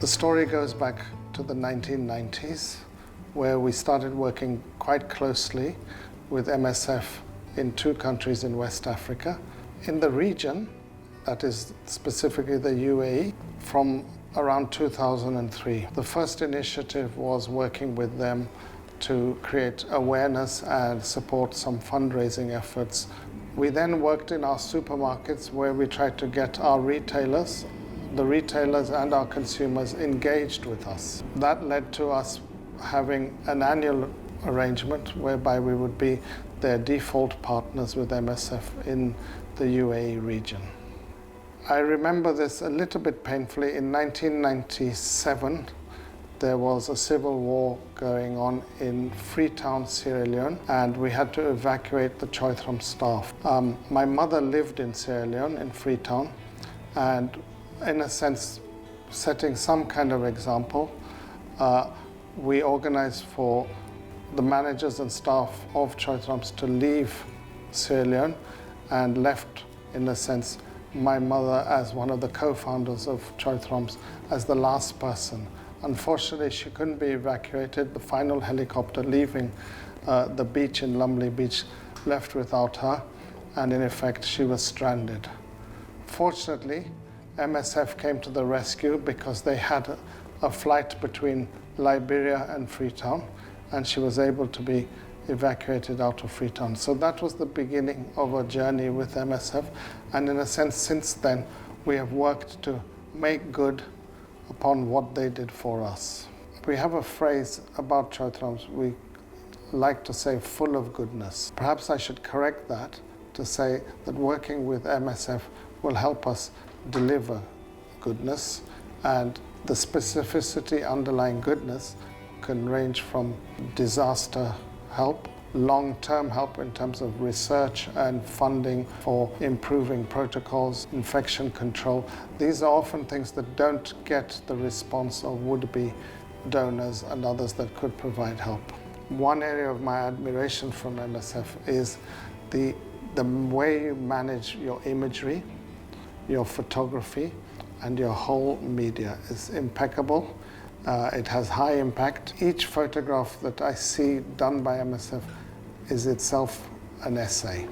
The story goes back to the 1990s, where we started working quite closely with MSF in 2 countries in West Africa. In the region, that is specifically the UAE, from around 2003. The first initiative was working with them to create awareness and support some fundraising efforts. We then worked in our supermarkets where we tried to get our retailers, the retailers and our consumers engaged with us. That led to us having an annual arrangement whereby we would be their default partners with MSF in the UAE region. I remember this a little bit painfully. In 1997, there was a civil war going on in Freetown, Sierra Leone, and we had to evacuate the Choithram staff. My mother lived in Sierra Leone, in Freetown, and in a sense, setting some kind of example, we organized for the managers and staff of Choithrams to leave Sierra Leone and left, in a sense, my mother as one of the co-founders of Choithrams as the last person. Unfortunately, she couldn't be evacuated. The final helicopter leaving the beach in Lumley Beach left without her, and in effect, she was stranded. Fortunately, MSF came to the rescue because they had a flight between Liberia and Freetown, and she was able to be evacuated out of Freetown. So that was the beginning of a journey with MSF, and in a sense, since then, we have worked to make good upon what they did for us. We have a phrase about Choithrams, we like to say full of goodness. Perhaps I should correct that to say that working with MSF will help us deliver goodness, and the specificity underlying goodness can range from disaster help, long-term help in terms of research and funding for improving protocols, infection control. These are often things that don't get the response of would-be donors and others that could provide help. One area of my admiration from MSF is the way you manage your imagery, your photography, and your whole media is impeccable. It has high impact. Each photograph that I see done by MSF is itself an essay.